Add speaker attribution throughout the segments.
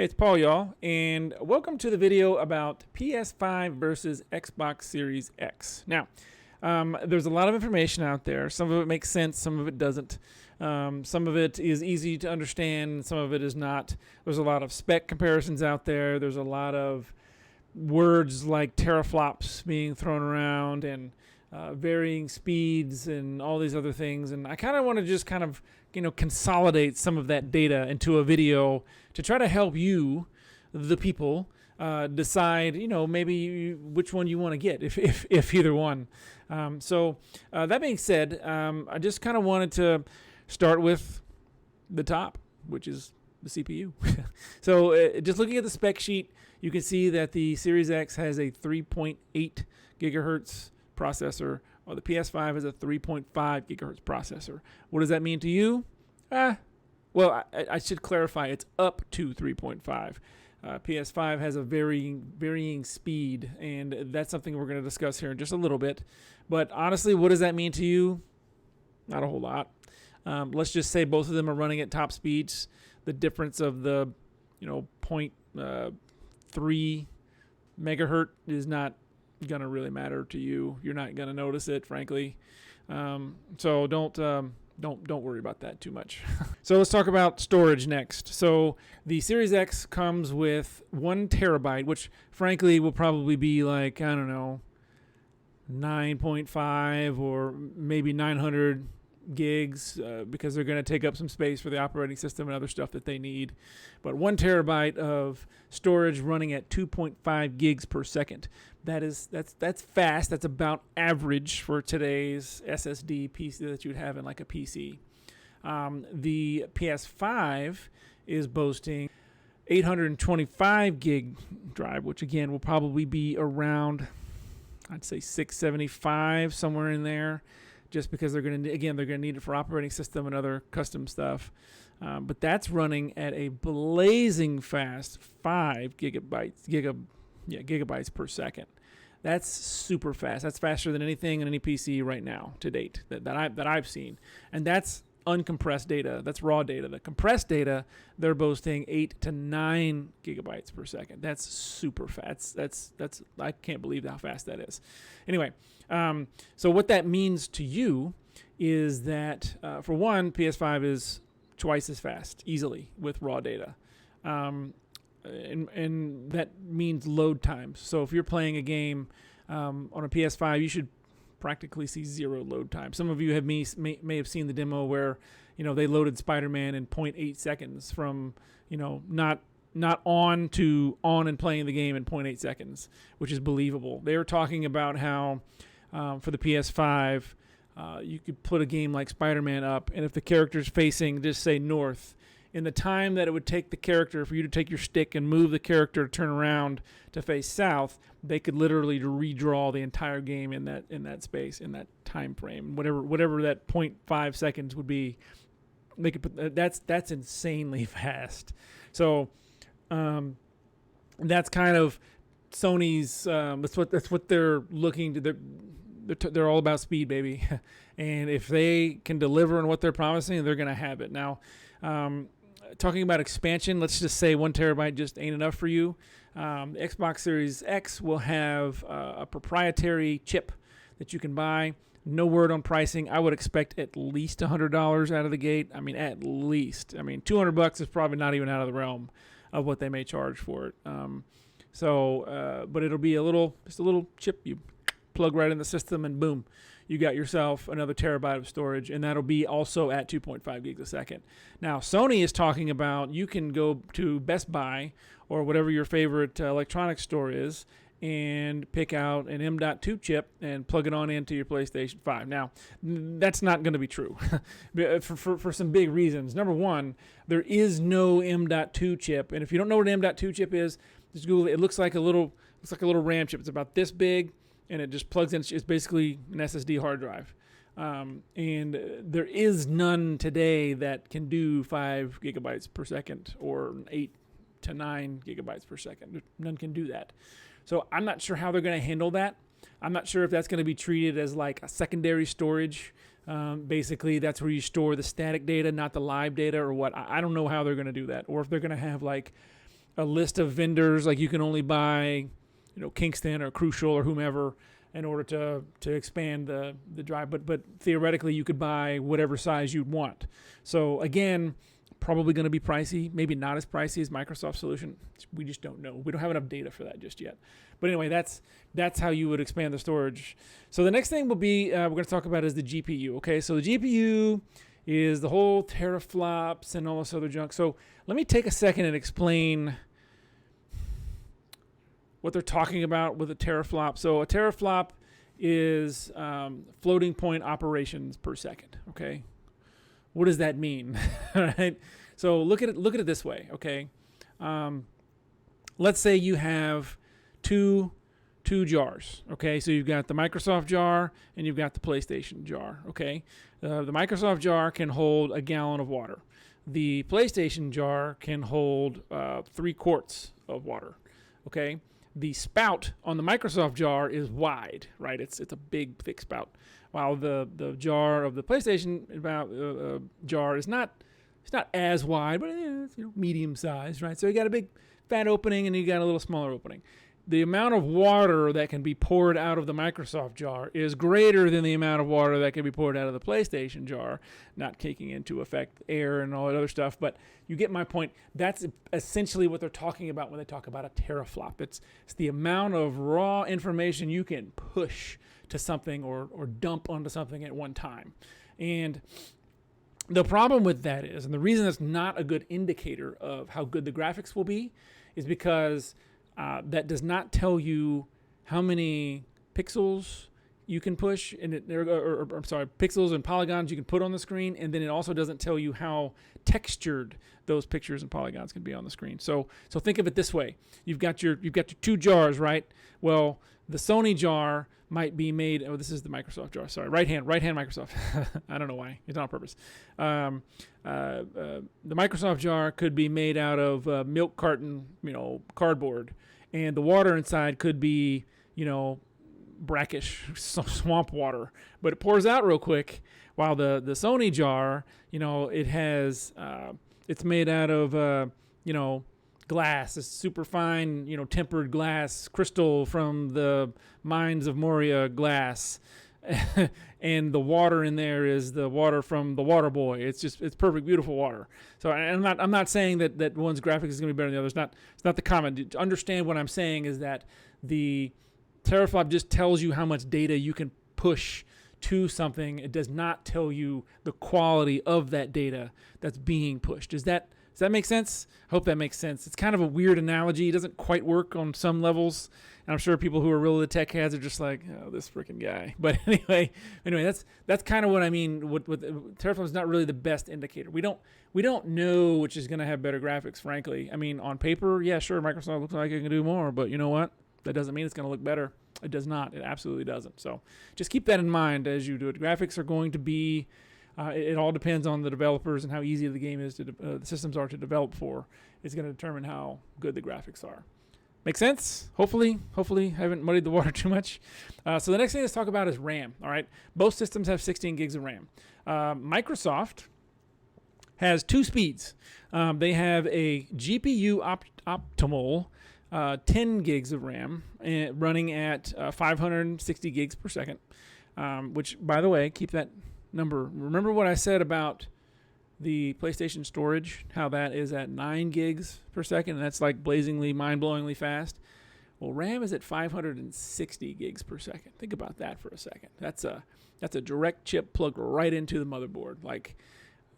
Speaker 1: Hey, it's PaulYall, and welcome to the video about PS5 versus Xbox Series X. Now, there's a lot of information out there. Some of it makes sense, some of it doesn't. Some of it is easy to understand, some of it is not. There's a lot of spec comparisons out there. There's a lot of words like teraflops being thrown around and varying speeds and all these other things. And I kind of want to just consolidate some of that data into a video to try to help you, the people, decide, maybe which one you want to get, if either one. So that being said, I just kind of wanted to start with the top, which is the CPU. So just looking at the spec sheet, you can see that the Series X has a 3.8 gigahertz processor, or the PS5 has a 3.5 gigahertz processor. What does that mean to you? Well, I should clarify, it's up to 3.5. PS5 has a varying speed, and that's something we're going to discuss here in just a little bit. But honestly, what does that mean to you? Not a whole lot. Let's just say both of them are running at top speeds. The difference of the 0.3 megahertz is not gonna really matter to you. You're not gonna notice it, frankly. So don't worry about that too much. So let's talk about storage next. So the Series X comes with 1 terabyte, which frankly will probably be like, I don't know, 9.5 or maybe 900 gigs because they're going to take up some space for the operating system and other stuff that they need. But 1 terabyte of storage running at 2.5 gigs per second. That's fast. That's about average for today's SSD PC that you would have in like a PC. The PS5 is boasting 825 gig drive, which again will probably be around, I'd say 675, somewhere in there, just because they're going to need it for operating system and other custom stuff. But that's running at a blazing fast 5 gigabytes per second. That's super fast. That's faster than anything in any PC right now to date that I've seen. And that's uncompressed data. That's raw data. The compressed data, they're boasting 8 to 9 gigabytes per second. That's super fast. That's I can't believe how fast that is. Anyway, so what that means to you is that for one, PS5 is twice as fast easily with raw data. And that means load times. So if you're playing a game on a PS5, you should practically see zero load time. Some of you may have seen the demo where they loaded Spider-Man in 0.8 seconds from not on to on and playing the game in 0.8 seconds, which is believable. They were talking about how for the PS5 you could put a game like Spider-Man up, and if the character's facing, just say north, in the time that it would take the character for you to take your stick and move the character to turn around to face south, they could literally redraw the entire game in that space, in that time frame, whatever that 0.5 seconds would be. They could put that's insanely fast. So that's kind of Sony's. That's what they're looking to. They're all about speed, baby. And if they can deliver on what they're promising, they're going to have it. Now, talking about expansion, let's just say 1 terabyte just ain't enough for you. The Xbox Series X will have a proprietary chip that you can buy. No word on pricing. I would expect at least $100 out of the gate. I mean, at least. I mean, $200 is probably not even out of the realm of what they may charge for it. But it'll be just a little chip you plug right in the system, and boom, you got yourself another terabyte of storage, and that'll be also at 2.5 gigs a second. Now, Sony is talking about you can go to Best Buy or whatever your favorite electronics store is and pick out an M.2 chip and plug it on into your PlayStation 5. Now, that's not going to be true for some big reasons. Number one, there is no M.2 chip, and if you don't know what an M.2 chip is, just Google it. It looks like a little RAM chip. It's about this big, and it just plugs in. It's basically an SSD hard drive. And there is none today that can do 5 gigabytes per second or 8 to 9 gigabytes per second. None can do that. So I'm not sure how they're going to handle that. I'm not sure if that's going to be treated as like a secondary storage. Basically, that's where you store the static data, not the live data, or what. I don't know how they're going to do that, or if they're going to have like a list of vendors, like you can only buy, Kingston or Crucial or whomever in order to expand the drive. But theoretically, you could buy whatever size you'd want. So again, probably going to be pricey, maybe not as pricey as Microsoft's solution. We just don't know. We don't have enough data for that just yet. But anyway, that's how you would expand the storage. So the next thing will be we're going to talk about is the GPU. Okay, so the GPU is the whole teraflops and all this other junk. So let me take a second and explain what they're talking about with a teraflop. So a teraflop is floating point operations per second. Okay, what does that mean? All right. So look at it this way. Okay, let's say you have two jars. Okay, so you've got the Microsoft jar and you've got the PlayStation jar. Okay, the Microsoft jar can hold a gallon of water. The PlayStation jar can hold 3 quarts of water. Okay, the spout on the Microsoft jar is wide, right? It's a big, thick spout, while the jar of the PlayStation jar is not as wide, but it's medium sized, right? So you got a big fat opening and you got a little smaller opening. The amount of water that can be poured out of the Microsoft jar is greater than the amount of water that can be poured out of the PlayStation jar, not taking into effect air and all that other stuff. But you get my point. That's essentially what they're talking about when they talk about a teraflop. It's the amount of raw information you can push to something or dump onto something at one time. And the problem with that is, and the reason that's not a good indicator of how good the graphics will be, is because that does not tell you how many pixels you can push, pixels and polygons you can put on the screen, and then it also doesn't tell you how textured those pictures and polygons can be on the screen. So think of it this way: you've got your 2 jars, right? Well, the Sony jar might be made. Oh, this is the Microsoft jar. Sorry, right hand Microsoft. I don't know why. It's not on purpose. The Microsoft jar could be made out of milk carton, cardboard, and the water inside could be, brackish swamp water, but it pours out real quick. While the Sony jar, it has it's made out of glass, this super fine, tempered glass, crystal from the mines of Moria glass. And the water in there is the water from the Water Boy. It's perfect, beautiful water. So I'm not saying that one's graphics is going to be better than the other. It's not the comment. To understand what I'm saying is that the teraflop just tells you how much data you can push to something. It does not tell you the quality of that data that's being pushed. Does that make sense? I hope that makes sense. It's kind of a weird analogy. It doesn't quite work on some levels. And I'm sure people who are really the tech heads are just like, oh, this freaking guy. But anyway, that's kind of what I mean. With teraflop is not really the best indicator. We don't know which is going to have better graphics, frankly. I mean, on paper, yeah, sure, Microsoft looks like it can do more, but you know what? That doesn't mean it's going to look better. It does not. It absolutely doesn't. So just keep that in mind as you do it. Graphics are going to be, it all depends on the developers and how easy the game is the systems are to develop for. It's going to determine how good the graphics are. Make sense? Hopefully, I haven't muddied the water too much. So the next thing let's talk about is RAM. All right, both systems have 16 gigs of RAM. Microsoft has 2 speeds. They have a GPU optimal 10 gigs of RAM running at 560 gigs per second, which, by the way, keep that number. Remember what I said about the PlayStation storage, how that is at 9 gigs per second, and that's like blazingly, mind-blowingly fast. Well, RAM is at 560 gigs per second. Think about that for a second. That's a direct chip plugged right into the motherboard. Like,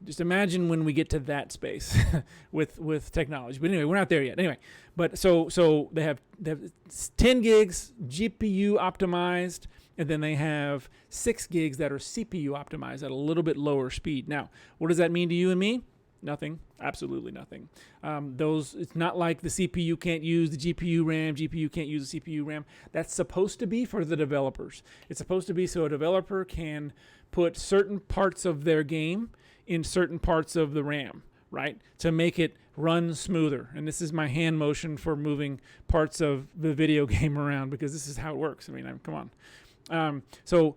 Speaker 1: just imagine when we get to that space with technology. But anyway, we're not there yet. Anyway, but so they have 10 gigs GPU optimized, and then they have 6 gigs that are CPU optimized at a little bit lower speed. Now, what does that mean to you and me? Nothing. Absolutely nothing. It's not like the CPU can't use the GPU RAM, GPU can't use the CPU RAM. That's supposed to be for the developers. It's supposed to be so a developer can put certain parts of their game in certain parts of the RAM, right, to make it run smoother. And this is my hand motion for moving parts of the video game around, because this is how it works. I mean, come on. So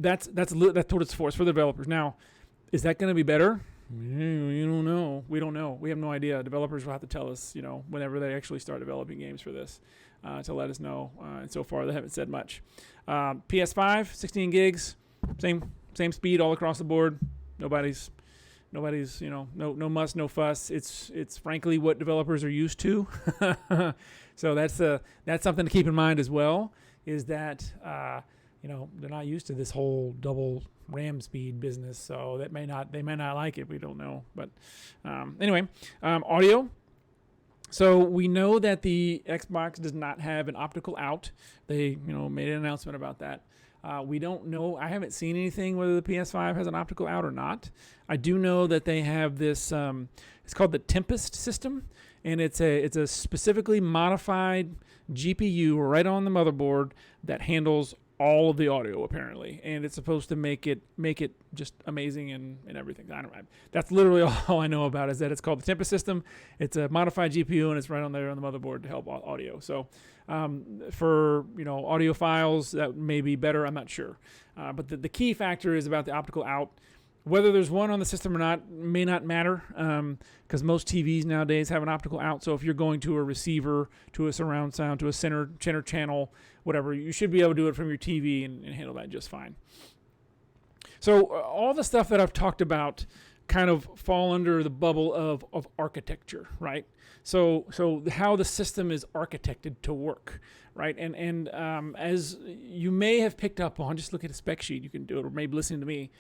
Speaker 1: that's what it's for. It's for the developers. Now, is that going to be better? You don't know. We don't know. We have no idea. Developers will have to tell us, whenever they actually start developing games for this, to let us know. And so far, they haven't said much. PS5, 16 gigs, same speed all across the board. Nobody's, no muss, no fuss. It's frankly what developers are used to. So that's something to keep in mind as well. Is that they're not used to this whole double RAM speed business, so they may not like it. We don't know, but anyway, audio. So we know that the Xbox does not have an optical out. They made an announcement about that. We don't know. I haven't seen anything whether the PS5 has an optical out or not. I do know that they have this. It's called the Tempest system, and it's a specifically modified GPU right on the motherboard that handles all of the audio apparently, and it's supposed to make it just amazing and everything. That's literally all I know about, is that it's called the Tempest system. It's a modified GPU, and it's right on there on the motherboard to help audio. So for audio files, that may be better. I'm not sure, but the key factor is about the optical out. Whether there's one on the system or not may not matter, because most TVs nowadays have an optical out. So if you're going to a receiver, to a surround sound, to a center channel, whatever, you should be able to do it from your TV and handle that just fine. So all the stuff that I've talked about kind of fall under the bubble of architecture, right? So how the system is architected to work, right? And as you may have picked up on, just look at a spec sheet, you can do it, or maybe listening to me.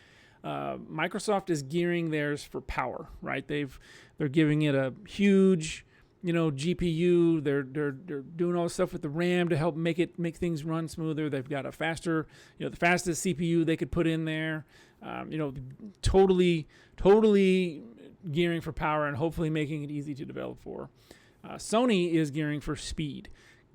Speaker 1: Microsoft is gearing theirs for power, right? They're giving it a huge, GPU. They're doing all this stuff with the RAM to help make things run smoother. They've got a faster, the fastest CPU they could put in there. Totally gearing for power and hopefully making it easy to develop for. Sony is gearing for speed,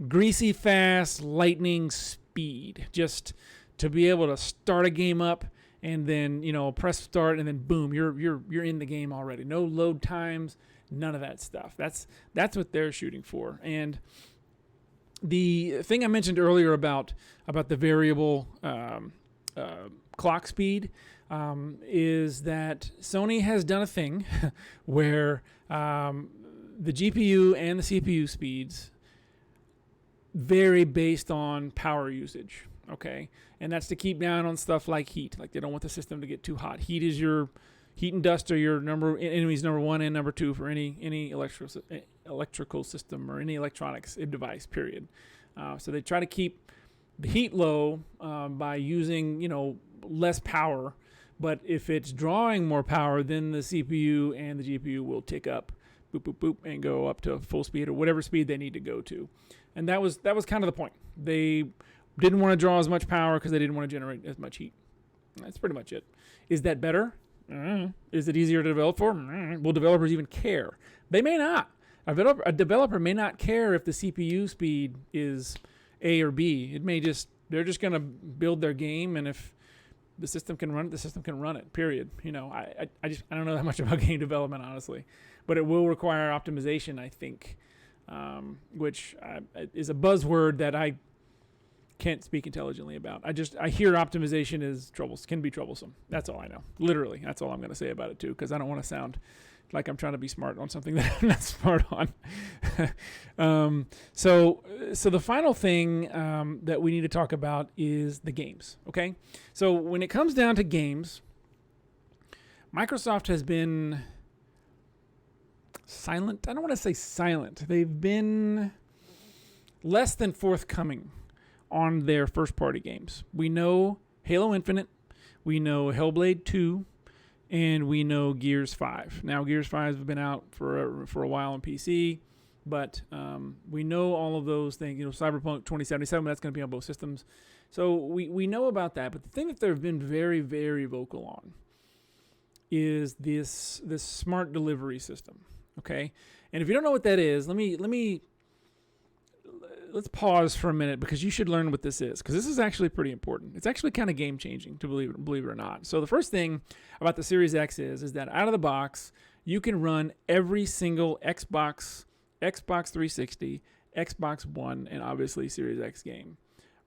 Speaker 1: greasy fast, lightning speed, just to be able to start a game up. And then press start, and then boom, you're in the game already. No load times, none of that stuff. That's what they're shooting for. And the thing I mentioned earlier about the variable clock speed is that Sony has done a thing where the GPU and the CPU speeds vary based on power usage. Okay, and that's to keep down on stuff like heat. Like they don't want the system to get too hot. Heat and dust are your enemies number one and number two for any electrical system or any electronics device. Period. So they try to keep the heat low by using less power. But if it's drawing more power, then the CPU and the GPU will tick up, boop boop boop, and go up to full speed or whatever speed they need to go to. And that was kind of the point. They didn't want to draw as much power because they didn't want to generate as much heat. That's pretty much it. Is that better? Is it easier to develop for? Will developers even care? They may not. A developer may not care if the CPU speed is A or B. They're just going to build their game, and if the system can run it, the system can run it, period. I don't know that much about game development, honestly, but it will require optimization, I think, which is a buzzword that I can't speak intelligently about. I hear optimization can be troublesome. That's all I know. Literally, that's all I'm going to say about it too, because I don't want to sound like I'm trying to be smart on something that I'm not smart on. So the final thing that we need to talk about is the games. Okay, so when it comes down to games, Microsoft has been silent. I don't want to say silent. They've been less than forthcoming on their first-party games. We know Halo Infinite, we know Hellblade 2, and we know Gears 5. Now, Gears 5 has been out for a while on PC, but we know all of those things. Cyberpunk 2077, that's going to be on both systems. So we know about that. But the thing that they've been very, very vocal on is this smart delivery system. Okay, and if you don't know what that is, let's pause for a minute, because you should learn what this is, because this is actually pretty important. It's actually kind of game changing, to believe it or not. So the first thing about the Series X is that out of the box, you can run every single Xbox 360, Xbox One, and obviously Series X game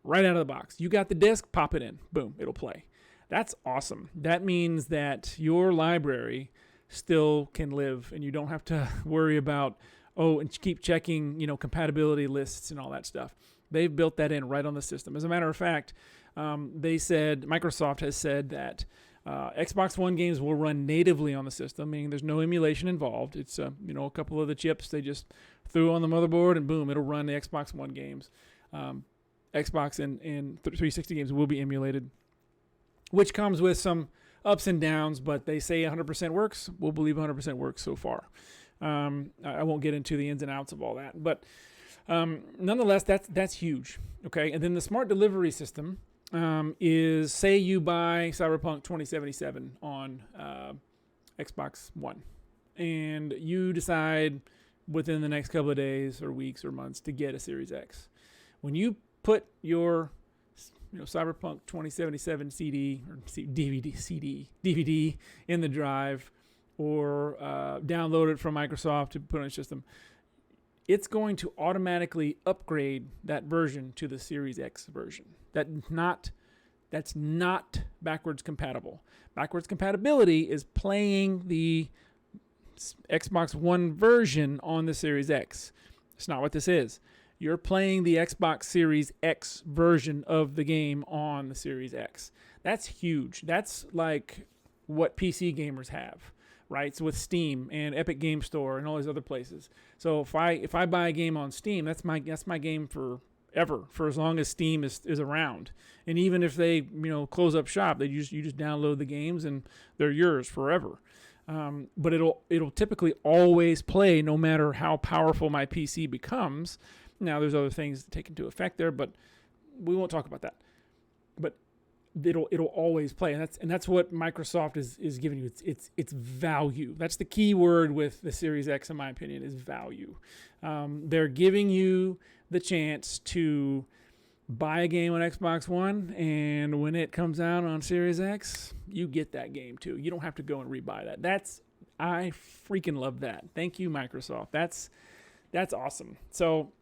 Speaker 1: right out of the box. You got the disc, pop it in, boom, it'll play. That's awesome. That means that your library still can live, and you don't have to worry about and keep checking compatibility lists and all that stuff. They've built that in right on the system. As a matter of fact, Microsoft has said that Xbox One games will run natively on the system, meaning there's no emulation involved. It's a couple of the chips they just threw on the motherboard, and boom, it'll run the Xbox One games. Xbox and 360 games will be emulated, which comes with some ups and downs, but they say 100% works. We'll believe 100% works so far. I won't get into the ins and outs of all that, but nonetheless, that's huge. Okay, and then the smart delivery system is, say you buy Cyberpunk 2077 on Xbox One, and you decide within the next couple of days or weeks or months to get a Series X. When you put your Cyberpunk 2077 CD or DVD in the drive, or download it from Microsoft to put on your system, it's going to automatically upgrade that version to the Series X version. That's not backwards compatible. Backwards compatibility is playing the Xbox One version on the Series X. It's not what this is. You're playing the Xbox Series X version of the game on the Series X. That's huge. That's like what PC gamers have, right? So with Steam and Epic Game Store and all these other places. So if I buy a game on Steam, that's my game forever, for as long as Steam is around. And even if they close up shop, you just download the games and they're yours forever. But it'll typically always play no matter how powerful my PC becomes. Now there's other things to take into effect there, but we won't talk about that. But it'll always play, and that's what Microsoft is giving you. It's value. That's the key word with the Series X, in my opinion, is value. They're giving you the chance to buy a game on Xbox One, and when it comes out on Series X, you get that game too. You don't have to go and rebuy that. I freaking love that. Thank you, Microsoft. That's awesome. So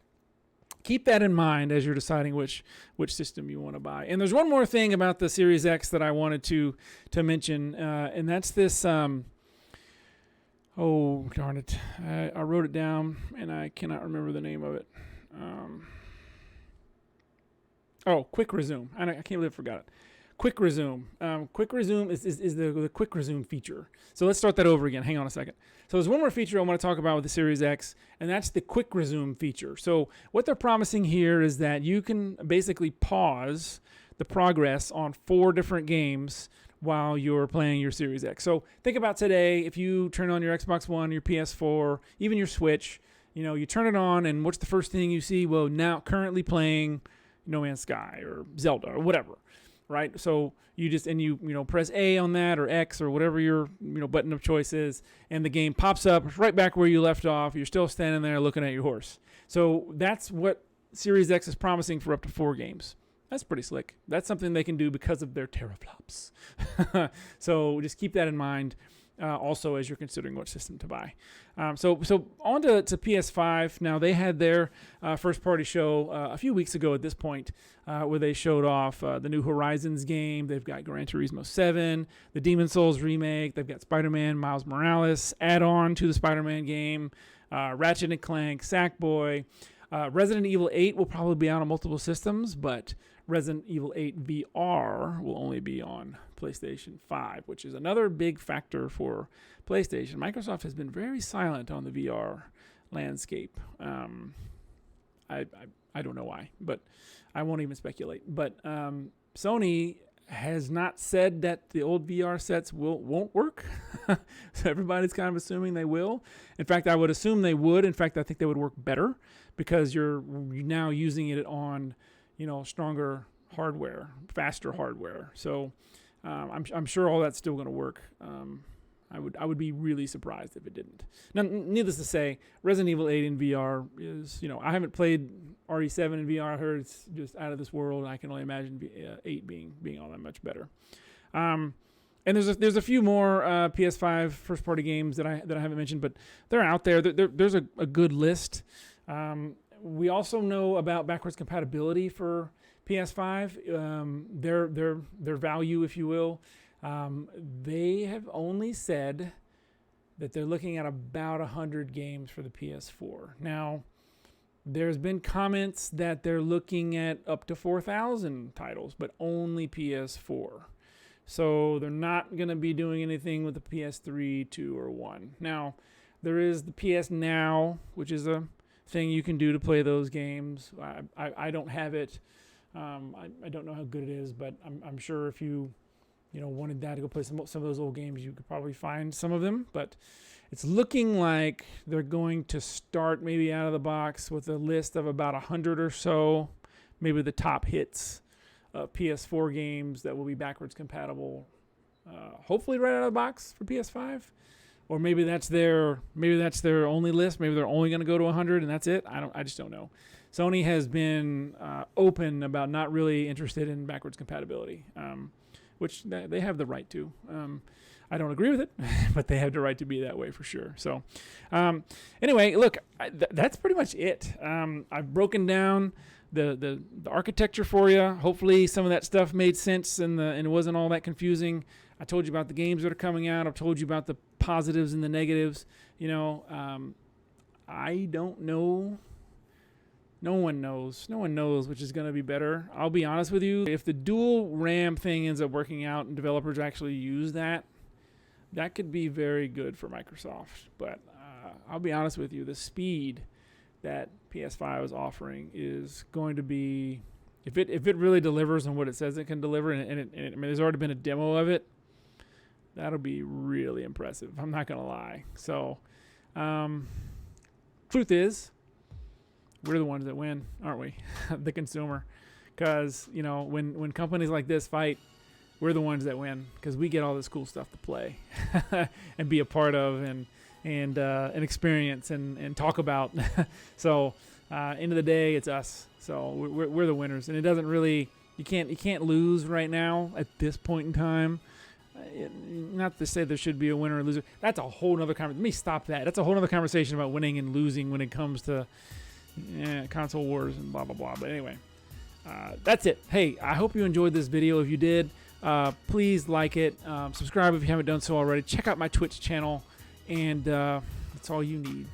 Speaker 1: keep that in mind as you're deciding which system you want to buy. And there's one more thing about the Series X that I wanted to mention, and that's this. Oh darn it! I wrote it down and I cannot remember the name of it. Quick resume. I can't believe I forgot it. Quick resume. Quick resume is the quick resume feature. So let's start that over again. Hang on a second. So there's one more feature I want to talk about with the Series X, and that's the quick resume feature. So what they're promising here is that you can basically pause the progress on 4 different games while you're playing your Series X. So think about today, if you turn on your Xbox One, your PS4, even your Switch, you turn it on, and what's the first thing you see? Well, now currently playing No Man's Sky or Zelda or whatever. Right, so you just press A on that or X or whatever your button of choice is, and the game pops up right back where you left off. You're still standing there looking at your horse. So that's what Series X is promising for up to 4 games. That's pretty slick. That's something they can do because of their teraflops. So just keep that in mind. Also, as you're considering what system to buy. So on to PS5. Now, they had their first-party show a few weeks ago at this point, where they showed off the new Horizons game. They've got Gran Turismo 7, the Demon's Souls remake. They've got Spider-Man Miles Morales add-on to the Spider-Man game, Ratchet & Clank, Sackboy. Resident Evil 8 will probably be out on multiple systems, but Resident Evil 8 VR will only be on PlayStation 5, which is another big factor for PlayStation. Microsoft has been very silent on the VR landscape. I don't know why, but I won't even speculate. But Sony has not said that the old VR sets won't work. So everybody's kind of assuming they will. In fact, I would assume they would. In fact, I think they would work better because you're now using it on stronger hardware, faster hardware. So I'm sure all that's still going to work. I would be really surprised if it didn't. Now, needless to say, Resident Evil 8 in VR is, I haven't played RE7 in VR. I heard it's just out of this world. I can only imagine 8 being all that much better. And there's a few more PS5 first party games that I haven't mentioned, but they're out there. There's a good list. We also know about backwards compatibility for PS5, their value, if you will. They have only said that they're looking at about 100 games for the PS4. Now, there's been comments that they're looking at up to 4,000 titles, but only PS4. So they're not going to be doing anything with the PS3, 2, or 1. Now, there is the PS Now, which is a thing you can do to play those games. I don't have it. I don't know how good it is, but I'm sure if you wanted that to go play some of those old games, you could probably find some of them. But it's looking like they're going to start maybe out of the box with a list of about 100 or so, maybe the top hits of PS4 games that will be backwards compatible. Hopefully right out of the box for PS5, or maybe that's their only list. Maybe they're only going to go to 100 and that's it. I just don't know. Sony has been open about not really interested in backwards compatibility, which they have the right to. I don't agree with it, but they have the right to be that way for sure. So anyway, look, that's pretty much it. I've broken down the architecture for you. Hopefully some of that stuff made sense and it wasn't all that confusing. I told you about the games that are coming out. I've told you about the positives and the negatives. I don't know. No one knows. No one knows which is going to be better. I'll be honest with you. If the dual RAM thing ends up working out and developers actually use that could be very good for Microsoft. But I'll be honest with you. The speed that PS5 is offering is going to be, if it really delivers on what it says it can deliver, and there's already been a demo of it, that'll be really impressive. I'm not going to lie. So, truth is, we're the ones that win, aren't we? The consumer. Because, when companies like this fight, we're the ones that win because we get all this cool stuff to play and be a part of and experience and talk about. So, end of the day, it's us. So we're the winners, and it doesn't really you can't lose right now at this point in time. Not to say there should be a winner or loser. That's a whole nother conversation. Let me stop that. That's a whole other conversation about winning and losing when it comes to console wars and blah blah blah. But anyway, that's it. Hey, I hope you enjoyed this video. If you did, please like it, subscribe if you haven't done so already. Check out my Twitch channel, and that's all you need.